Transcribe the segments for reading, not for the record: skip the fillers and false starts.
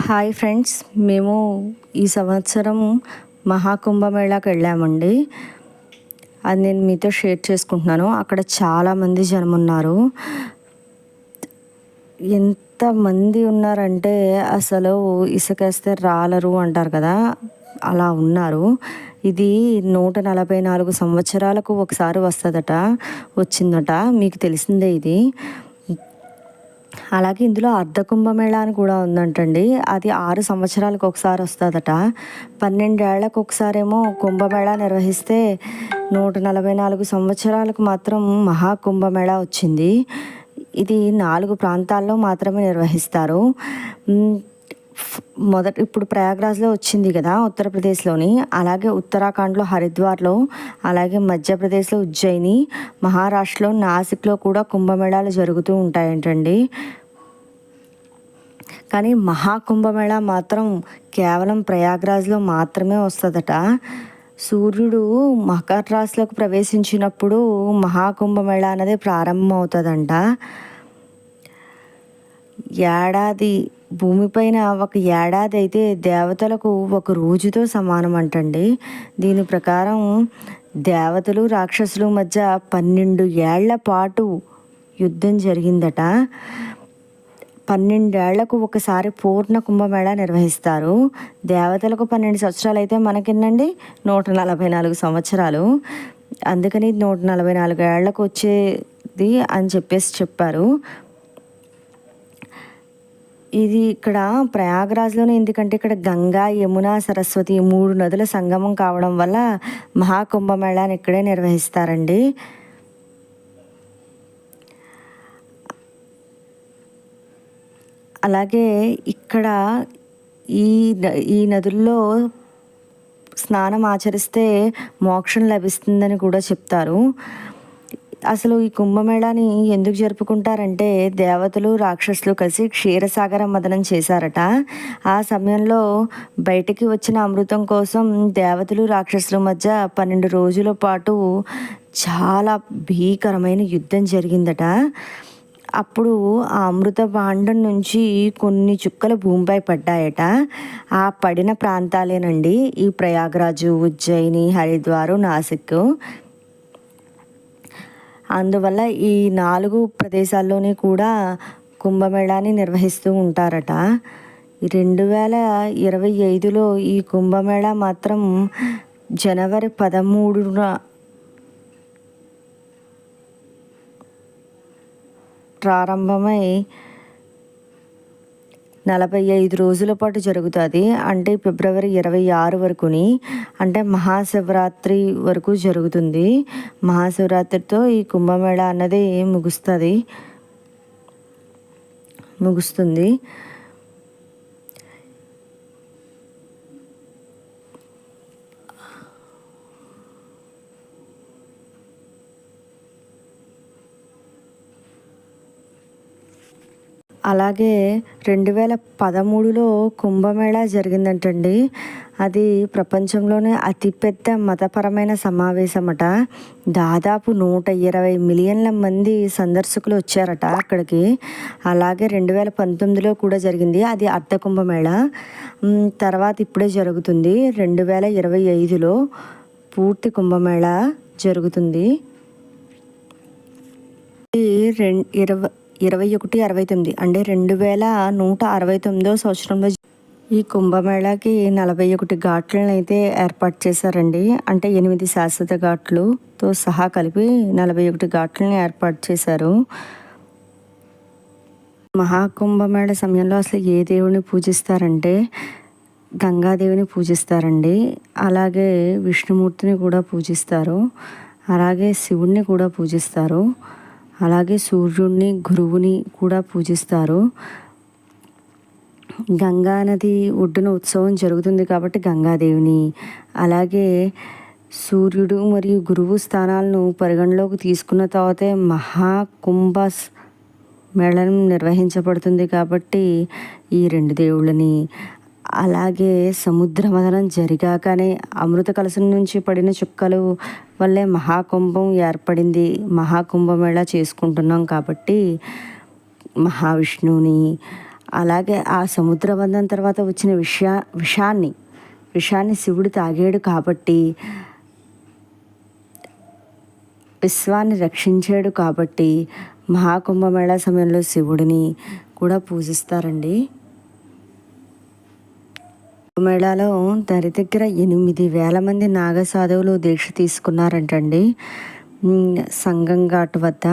Hi friends, మేము ఈ సంవత్సరం మహాకుంభమేళాకి వెళ్ళామండి. అది నేను మీతో షేర్ చేసుకుంటున్నాను. అక్కడ చాలామంది జనం ఉన్నారు. ఎంతమంది ఉన్నారంటే అసలు ఇసుకేస్తే రాలరు అంటారు కదా, అలా ఉన్నారు. ఇది 144 సంవత్సరాలకు ఒకసారి వచ్చిందట. మీకు తెలిసిందే ఇది. అలాగే ఇందులో అర్ధ కుంభమేళా అని కూడా ఉందంటండి. అది 6 సంవత్సరాలకు ఒకసారి వస్తుందట. 12 ఏళ్లకు ఒకసారేమో కుంభమేళా నిర్వహిస్తే 144 సంవత్సరాలకు మాత్రం మహాకుంభమేళా వచ్చింది. ఇది 4 ప్రాంతాల్లో మాత్రమే నిర్వహిస్తారు. ఇప్పుడు ప్రయాగ్రాజ్లో వచ్చింది కదా, ఉత్తరప్రదేశ్లోని. అలాగే ఉత్తరాఖండ్లో హరిద్వార్లో, అలాగే మధ్యప్రదేశ్లో ఉజ్జయిని, మహారాష్ట్రలో నాసిక్లో కూడా కుంభమేళాలు జరుగుతూ ఉంటాయంటండి. కానీ మహాకుంభమేళా మాత్రం కేవలం ప్రయాగ్రాజ్లో మాత్రమే వస్తుందట. సూర్యుడు మకర రాశిలోకి ప్రవేశించినప్పుడు మహాకుంభమేళా అనేది ప్రారంభమవుతుందంట. ఏడాది భూమిపైన ఒక ఏడాది అయితే దేవతలకు ఒక రోజుతో సమానం అంటండి. దీని ప్రకారం దేవతలు రాక్షసుల మధ్య 12 ఏళ్ల పాటు యుద్ధం జరిగిందట. 12 ఏళ్లకు ఒకసారి పూర్ణ కుంభమేళా నిర్వహిస్తారు. దేవతలకు 12 సంవత్సరాలు అయితే మనకిన్నండి 144 సంవత్సరాలు. అందుకని 144 ఏళ్లకు వచ్చేది అని చెప్పారు. ఇది ఇక్కడ ప్రయాగ్రాజ్లోనే, ఎందుకంటే ఇక్కడ గంగా, యమున, సరస్వతి 3 నదుల సంగమం కావడం వల్ల మహాకుంభమేళాని ఇక్కడే నిర్వహిస్తారండి. అలాగే ఇక్కడ ఈ నదుల్లో స్నానం ఆచరిస్తే మోక్షం లభిస్తుందని కూడా చెప్తారు. అసలు ఈ కుంభమేళాని ఎందుకు జరుపుకుంటారంటే దేవతలు రాక్షసులు కలిసి క్షీరసాగర మదనం చేశారట. ఆ సమయంలో బయటికి వచ్చిన అమృతం కోసం దేవతలు రాక్షసుల మధ్య 12 రోజుల పాటు చాలా భీకరమైన యుద్ధం జరిగిందట. అప్పుడు ఆ అమృత భాండం నుంచి కొన్ని చుక్కలు భూమిపై పడ్డాయట. ఆ పడిన ప్రాంతాలేనండి ఈ ప్రయాగ్రాజు, ఉజ్జయిని, హరిద్వారు, నాసిక్. అందువల్ల ఈ 4 ప్రదేశాల్లోని కూడా కుంభమేళాని నిర్వహిస్తూ ఉంటారట. 2025లో ఈ కుంభమేళా మాత్రం జనవరి 13న ప్రారంభమై 45 రోజుల పాటు జరుగుతుంది. అంటే ఫిబ్రవరి 26 వరకుని, అంటే మహాశివరాత్రి వరకు జరుగుతుంది. మహాశివరాత్రితో ఈ కుంభమేళా అన్నది ముగుస్తుంది. అలాగే 2013లో కుంభమేళా జరిగిందంటండి. అది ప్రపంచంలోనే అతిపెద్ద మతపరమైన సమావేశమట. దాదాపు 120 మిలియన్ల మంది సందర్శకులు వచ్చారట అక్కడికి. అలాగే 2019లో కూడా జరిగింది, అది అర్ధ కుంభమేళా. తర్వాత ఇప్పుడే జరుగుతుంది 2025లో పూర్తి కుంభమేళా జరుగుతుంది. 2169 అంటే 2169వ సంవత్సరంలో ఈ కుంభమేళాకి 41 ఘాట్లను అయితే ఏర్పాటు చేశారండి. అంటే 8 శాశ్వత ఘాట్లుతో సహా కలిపి 41 ఘాట్లను ఏర్పాటు చేశారు. మహాకుంభమేళా సమయంలో అసలు ఏ దేవుని పూజిస్తారంటే గంగాదేవిని పూజిస్తారండి. అలాగే విష్ణుమూర్తిని కూడా పూజిస్తారు. అలాగే శివుణ్ణి కూడా పూజిస్తారు. అలాగే సూర్యుడిని, గురువుని కూడా పూజిస్తారు. గంగా నది ఒడ్డున ఉత్సవం జరుగుతుంది కాబట్టి గంగాదేవిని, అలాగే సూర్యుడు మరియు గురువు స్థానాలను పరిగణలోకి తీసుకున్న తర్వాతే మహాకుంభ మేళనం నిర్వహించబడుతుంది కాబట్టి ఈ 2 దేవుళ్ళని, అలాగే సముద్ర మథనం జరిగాకనే అమృత కలశం నుంచి పడిన చుక్కలు వల్లే మహాకుంభం ఏర్పడింది. మహాకుంభమేళా చేసుకుంటున్నాం కాబట్టి మహావిష్ణువుని, అలాగే ఆ సముద్ర బంధం తర్వాత వచ్చిన విషాన్ని శివుడు తాగాడు కాబట్టి, విశ్వాన్ని రక్షించాడు కాబట్టి మహాకుంభమేళా సమయంలో శివుడిని కూడా పూజిస్తారండి. కుంభమేళాలో దగ్గర 8,000 మంది నాగ సాధువులు దీక్ష తీసుకున్నారంటండి సంగం ఘాట్ వద్ద.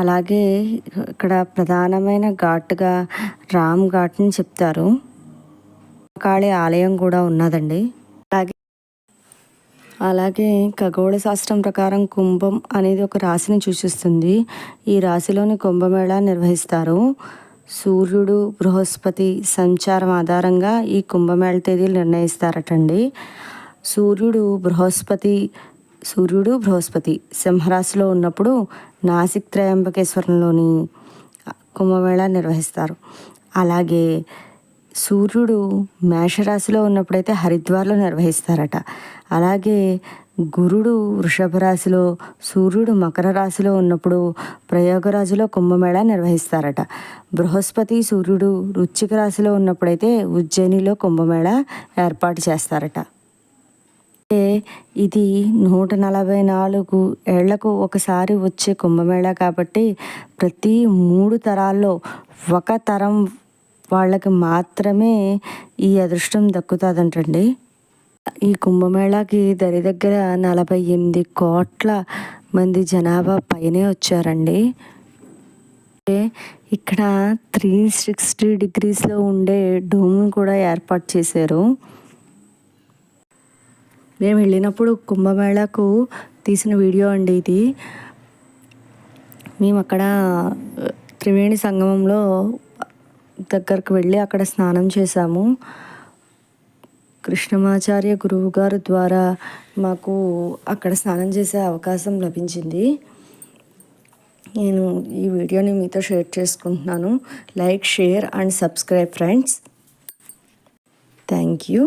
అలాగే ఇక్కడ ప్రధానమైన ఘాట్గా రామ్ ఘాట్ని చెప్తారు. కాళీ ఆలయం కూడా ఉన్నదండి. అలాగే ఖగోళ శాస్త్రం ప్రకారం కుంభం అనేది ఒక రాశిని సూచిస్తుంది. ఈ రాశిలోని కుంభమేళా నిర్వహిస్తారు. సూర్యుడు బృహస్పతి సంచారం ఆధారంగా ఈ కుంభమేళా తేదీలు నిర్ణయిస్తారటండి. సూర్యుడు బృహస్పతి సింహరాశిలో ఉన్నప్పుడు నాసిక్ త్రయంబకేశ్వరంలోని కుంభమేళా నిర్వహిస్తారు. అలాగే సూర్యుడు మేషరాశిలో ఉన్నప్పుడైతే హరిద్వార్లో నిర్వహిస్తారట. అలాగే గురుడు వృషభ రాశిలో, సూర్యుడు మకర రాశిలో ఉన్నప్పుడు ప్రయాగరాజులో కుంభమేళా నిర్వహిస్తారట. బృహస్పతి సూర్యుడు వృశ్చిక రాశిలో ఉన్నప్పుడైతే ఉజ్జయినిలో కుంభమేళా ఏర్పాటు చేస్తారట. ఇది 144 ఏళ్లకు ఒకసారి వచ్చే కుంభమేళా కాబట్టి ప్రతి 3 తరాల్లో ఒక తరం వాళ్ళకి మాత్రమే ఈ అదృష్టం దక్కుతుందంటండి. ఈ కుంభమేళాకి దగ్గర 48 కోట్ల మంది జనాభా పైనే వచ్చారండి. ఇక్కడ 360 డిగ్రీస్లో ఉండే డోమ్ కూడా ఏర్పాటు చేశారు. మేము వెళ్ళినప్పుడు కుంభమేళాకు తీసిన వీడియో అండి ఇది. మేము అక్కడ త్రివేణి సంగమంలో దగ్గరకు వెళ్ళి అక్కడ స్నానం చేశాము. కృష్ణమాచార్య గురువు గారు ద్వారా మాకు అక్కడ స్నానం చేసే అవకాశం లభించింది. నేను ఈ వీడియోని మీతో షేర్ చేసుకుంటున్నాను. Like, share and subscribe friends. Thank you.